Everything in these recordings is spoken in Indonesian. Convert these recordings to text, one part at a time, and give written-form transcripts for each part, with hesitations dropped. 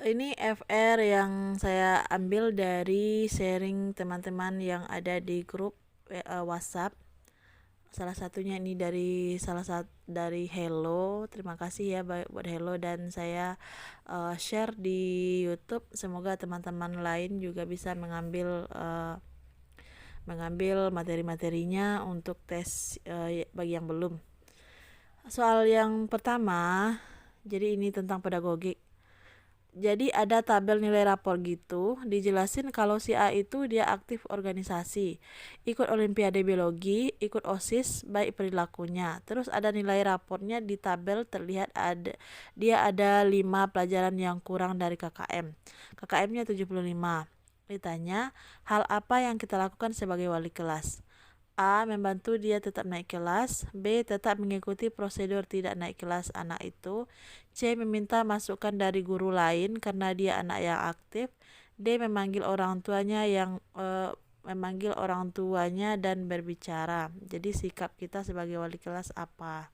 Ini FR yang saya ambil dari sharing teman-teman yang ada di grup WhatsApp. Salah satunya ini dari Hello. Terima kasih ya buat Hello, dan saya share di YouTube. Semoga teman-teman lain juga bisa mengambil materi-materinya untuk tes bagi yang belum. Soal yang pertama, jadi ini tentang pedagogik. Jadi ada tabel nilai rapor gitu, dijelasin kalau si A itu dia aktif organisasi, ikut olimpiade biologi, ikut OSIS, baik perilakunya. Terus ada nilai rapornya di tabel, terlihat dia ada 5 pelajaran yang kurang dari KKM. KKM-nya 75. Ditanya, hal apa yang kita lakukan sebagai wali kelas? A. Membantu dia tetap naik kelas. B. Tetap mengikuti prosedur tidak naik kelas anak itu. C. Meminta masukan dari guru lain karena dia anak yang aktif. D. Memanggil orang tuanya dan berbicara. Jadi sikap kita sebagai wali kelas apa?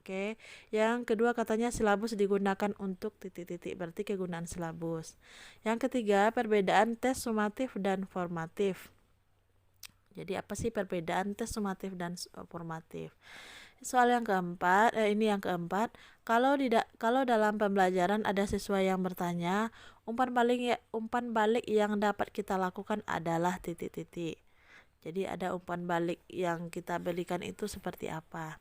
Oke. Yang kedua katanya silabus digunakan untuk titik-titik, berarti kegunaan silabus. Yang ketiga, perbedaan tes sumatif dan formatif. Jadi apa sih perbedaan tes sumatif dan formatif? Soal yang keempat, ini yang keempat, kalau dalam pembelajaran ada siswa yang bertanya, umpan balik yang dapat kita lakukan adalah titik-titik. Jadi ada umpan balik yang kita berikan itu seperti apa?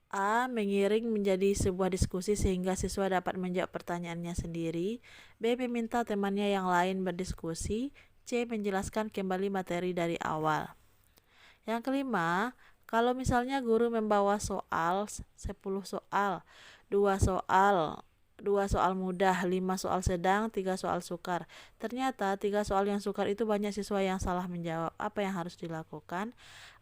A. Mengiring menjadi sebuah diskusi sehingga siswa dapat menjawab pertanyaannya sendiri. B. Meminta temannya yang lain berdiskusi. C. Menjelaskan kembali materi dari awal. Yang kelima, kalau misalnya guru membawa soal 10 soal, 2 soal mudah, 5 soal sedang, 3 soal sukar. Ternyata 3 soal yang sukar itu banyak siswa yang salah menjawab. Apa yang harus dilakukan?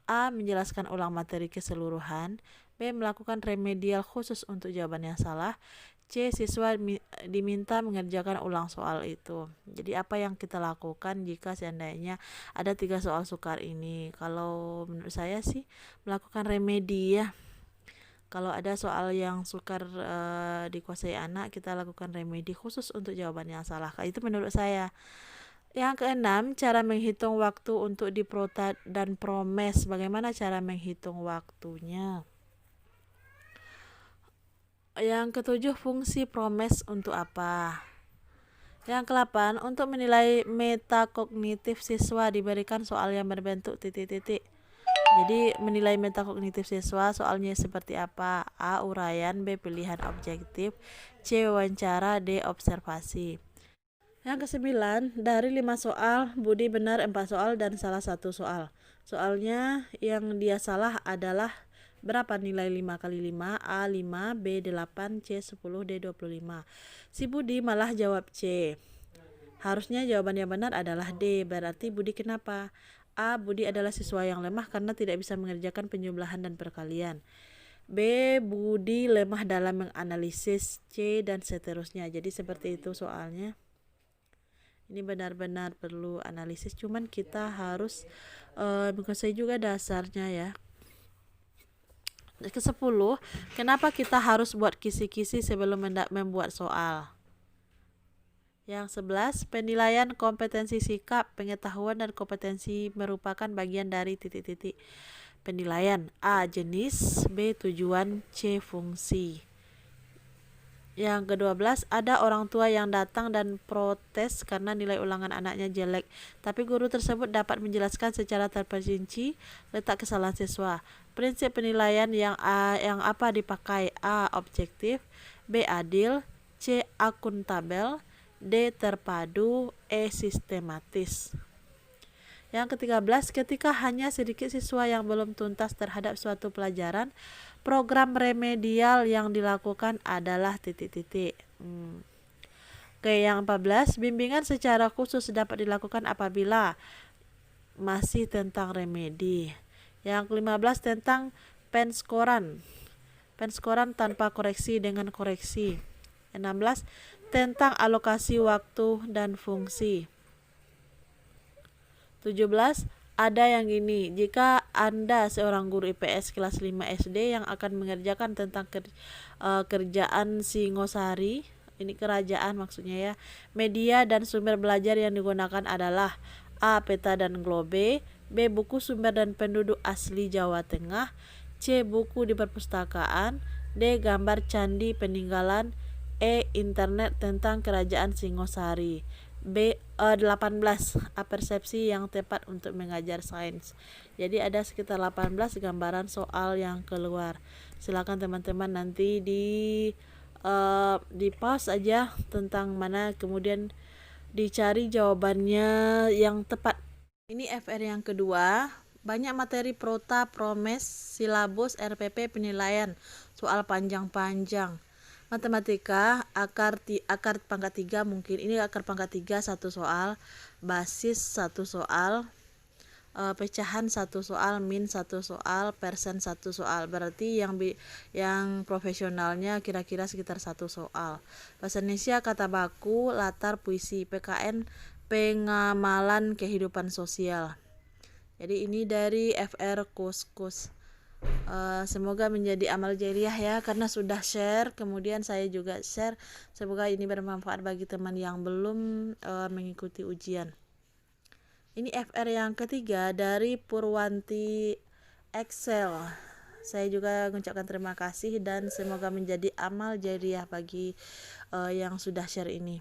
A. Menjelaskan ulang materi keseluruhan. B. Melakukan remedial khusus untuk jawaban yang salah. C. Siswa diminta mengerjakan ulang soal itu. Jadi apa yang kita lakukan jika seandainya ada 3 soal sukar ini? Kalau menurut saya sih melakukan remedi ya. Kalau ada soal yang sukar dikuasai anak, kita lakukan remedi khusus untuk jawaban yang salah. Itu menurut saya. Yang keenam, cara menghitung waktu untuk diprota dan promes. Bagaimana cara menghitung waktunya? Yang ketujuh, fungsi promes untuk apa? Yang ke-8, untuk menilai metakognitif siswa diberikan soal yang berbentuk titik-titik. Jadi menilai metakognitif siswa soalnya seperti apa? A. Uraian. B. Pilihan objektif. C. Wawancara. D. Observasi. Yang ke-9, dari 5 soal, Budi benar 4 soal dan salah 1 soal. Soalnya yang dia salah adalah berapa nilai 5 kali 5? A 5, B 8, C 10, D 25. Si Budi malah jawab C. Harusnya jawaban yang benar adalah D. Berarti Budi kenapa? A. Budi adalah siswa yang lemah karena tidak bisa mengerjakan penjumlahan dan perkalian. B. Budi lemah dalam menganalisis. C. Dan seterusnya. Jadi seperti itu soalnya. Ini benar-benar perlu analisis, cuman kita harus menguasai juga dasarnya ya. Ke-10, kenapa kita harus buat kisi-kisi sebelum membuat soal? Yang 11, penilaian kompetensi sikap, pengetahuan dan kompetensi merupakan bagian dari titik-titik penilaian. A. Jenis. B. Tujuan. C. Fungsi. Yang ke-12, ada orang tua yang datang dan protes karena nilai ulangan anaknya jelek, tapi guru tersebut dapat menjelaskan secara terperinci letak kesalahan siswa. Prinsip penilaian yang apa dipakai? A. Objektif. B. Adil. C. Akuntabel. D. Terpadu. E. Sistematis. Yang ke-13, ketika hanya sedikit siswa yang belum tuntas terhadap suatu pelajaran, program remedial yang dilakukan adalah titik-titik. Oke, yang 14, bimbingan secara khusus dapat dilakukan apabila masih tentang remedi. Yang ke-15 tentang penskoran. Penskoran tanpa koreksi dengan koreksi. 16 tentang alokasi waktu dan fungsi. 17, ada yang gini, jika Anda seorang guru IPS kelas 5 SD yang akan mengerjakan tentang kerjaan Singosari, ini kerajaan maksudnya ya. Media dan sumber belajar yang digunakan adalah A. Peta dan globe, B. Buku sumber dan penduduk asli Jawa Tengah, C. Buku di perpustakaan, D. Gambar candi peninggalan, E. Internet tentang kerajaan Singosari. 18 persepsi yang tepat untuk mengajar sains. Jadi ada sekitar 18 gambaran soal yang keluar. Silakan teman-teman nanti di pause aja tentang mana, kemudian dicari jawabannya yang tepat. Ini FR yang kedua. Banyak materi prota, promes, silabus, RPP, penilaian, soal panjang-panjang. Matematika, akar pangkat 3 mungkin. Ini akar pangkat 3 satu soal, basis satu soal, pecahan satu soal, min satu soal, persen satu soal. Berarti yang profesionalnya kira-kira sekitar satu soal. Bahasa Indonesia, kata baku, latar, puisi. PKN, pengamalan kehidupan sosial. Jadi ini dari FR Kuskus. Semoga menjadi amal jariah ya, karena sudah share, kemudian saya juga share. Semoga ini bermanfaat bagi teman yang belum mengikuti ujian. Ini FR yang ketiga dari Purwanti Excel. Saya juga mengucapkan terima kasih dan semoga menjadi amal jariah bagi yang sudah share ini.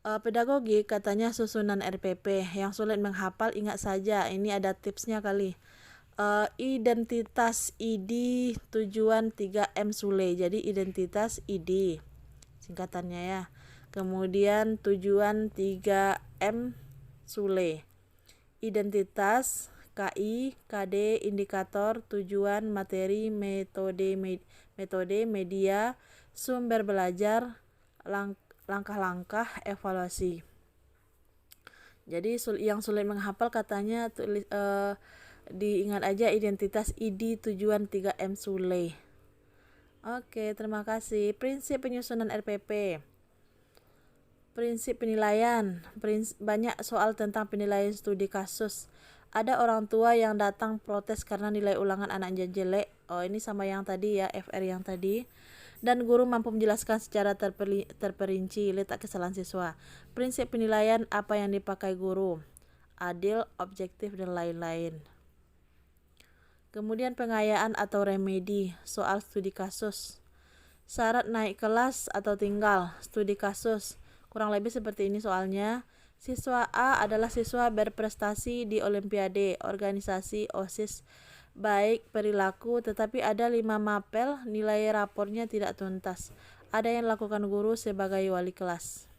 Pedagogi katanya susunan RPP. Yang sulit menghafal ingat saja, ini ada tipsnya kali. Identitas ID tujuan 3M Sule. Jadi identitas ID singkatannya ya. Kemudian tujuan 3M Sule. Identitas KI, KD, indikator, tujuan, materi, metode, media, sumber belajar, langkah-langkah, evaluasi. Jadi yang sulit menghafal katanya diingat aja identitas ID tujuan 3M Sule. Oke, terima kasih. Prinsip penyusunan RPP. Prinsip penilaian. Banyak soal tentang penilaian studi kasus. Ada orang tua yang datang protes karena nilai ulangan anaknya jelek. Oh, ini sama yang tadi ya, FR yang tadi. Dan guru mampu menjelaskan secara terperinci letak kesalahan siswa. Prinsip penilaian apa yang dipakai guru? Adil, objektif, dan lain-lain. Kemudian pengayaan atau remedi, soal studi kasus. Syarat naik kelas atau tinggal, studi kasus. Kurang lebih seperti ini soalnya. Siswa A adalah siswa berprestasi di olimpiade, organisasi, OSIS, baik perilaku, tetapi ada 5 mapel, nilai rapornya tidak tuntas. Ada yang dilakukan guru sebagai wali kelas.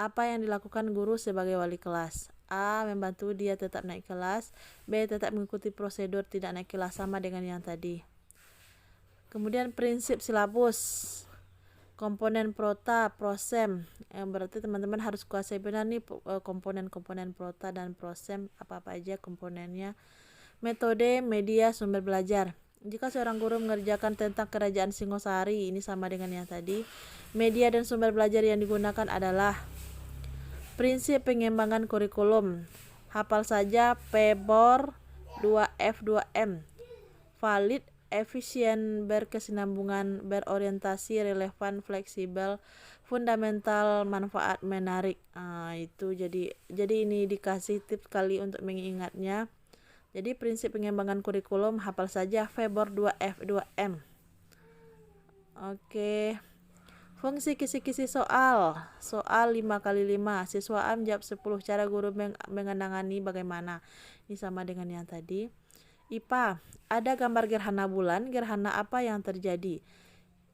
Apa yang dilakukan guru sebagai wali kelas? A. Membantu dia tetap naik kelas. B. Tetap mengikuti prosedur tidak naik kelas, sama dengan yang tadi. Kemudian prinsip silabus, komponen prota, prosem. Berarti teman-teman harus kuasai benar nih komponen-komponen prota dan prosem, apa-apa aja komponennya. Metode, media, sumber belajar. Jika seorang guru mengerjakan tentang kerajaan Singosari, ini sama dengan yang tadi. Media dan sumber belajar yang digunakan adalah prinsip pengembangan kurikulum. Hafal saja PBOR 2F 2M. Valid, efisien, berkesinambungan, berorientasi, relevan, fleksibel, fundamental, manfaat, menarik. Itu jadi ini dikasih tips kali untuk mengingatnya. Jadi prinsip pengembangan kurikulum hafal saja PBOR 2F 2M. Oke. Fungsi kisi-kisi soal 5x5. Siswa A menjawab 10. Cara guru mengenangani bagaimana? Ini sama dengan yang tadi. IPA, ada gambar gerhana bulan. Gerhana apa yang terjadi?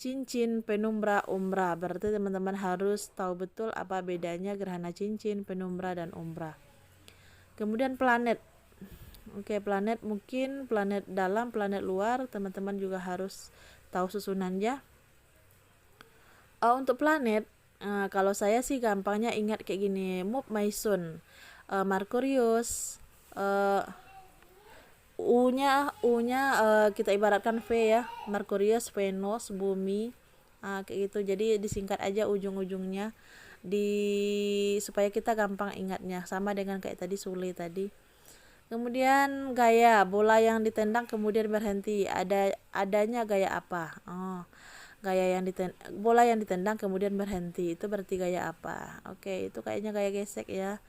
Cincin, penumbra, umbra. Berarti teman-teman harus tahu betul apa bedanya gerhana cincin, penumbra, dan umbra. Kemudian planet. Oke, planet mungkin planet dalam, planet luar. Teman-teman juga harus tahu susunannya. Untuk planet, kalau saya sih gampangnya ingat kayak gini. Move my sun, Merkurius, U-nya kita ibaratkan V ya, Merkurius, Venus, Bumi, kayak gitu. Jadi disingkat aja ujung-ujungnya supaya kita gampang ingatnya, sama dengan kayak tadi Sule tadi. Kemudian gaya, bola yang ditendang kemudian berhenti. Adanya gaya apa? bola yang ditendang kemudian berhenti, itu berarti gaya apa? Oke, itu kayaknya gaya gesek ya.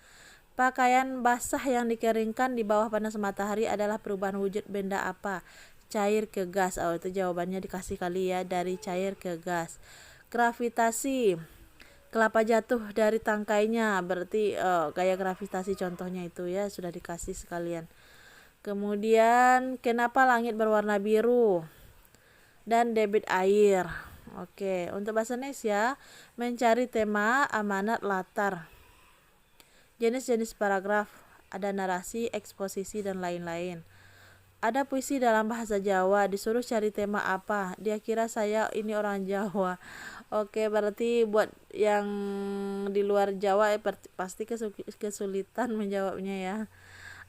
Pakaian basah yang dikeringkan di bawah panas matahari adalah perubahan wujud benda apa? Cair ke gas. Oh, itu jawabannya dikasih kali ya, dari cair ke gas. Gravitasi, kelapa jatuh dari tangkainya, berarti gaya gravitasi contohnya itu ya, sudah dikasih sekalian. Kemudian kenapa langit berwarna biru dan debit air. Oke, untuk bahasa Indonesia, mencari tema, amanat, latar. Jenis-jenis paragraf, ada narasi, eksposisi, dan lain-lain. Ada puisi dalam bahasa Jawa, disuruh cari tema apa? Dia kira saya ini orang Jawa. Oke, berarti buat yang di luar Jawa pasti kesulitan menjawabnya ya.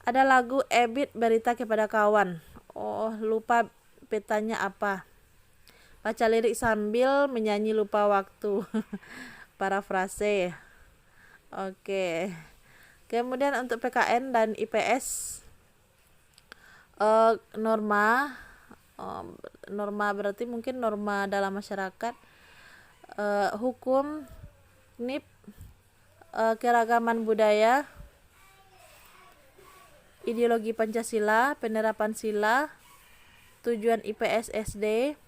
Ada lagu Ebit berita kepada kawan. Oh, lupa petanya apa? Baca lirik sambil menyanyi lupa waktu. Parafrase. Oke. Kemudian untuk PKN dan IPS, norma berarti mungkin norma dalam masyarakat, hukum, NIP, keragaman budaya, ideologi Pancasila, penerapan sila, tujuan IPS SD,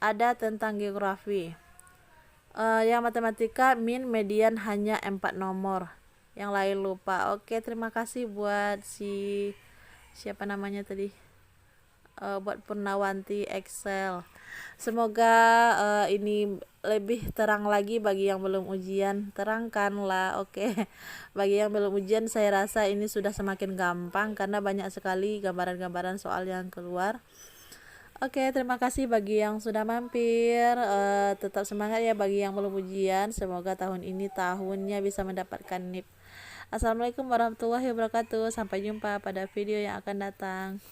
ada tentang geografi. Yang matematika min, median hanya 4 nomor, yang lain lupa. Oke, terima kasih buat siapa namanya tadi, buat Purnawanti Excel. Semoga ini lebih terang lagi bagi yang belum ujian, terangkanlah. Oke. Bagi yang belum ujian, saya rasa ini sudah semakin gampang karena banyak sekali gambaran-gambaran soal yang keluar. Oke, terima kasih bagi yang sudah mampir. Tetap semangat ya bagi yang belum ujian. Semoga tahun ini tahunnya bisa mendapatkan NIP. Assalamualaikum warahmatullahi wabarakatuh. Sampai jumpa pada video yang akan datang.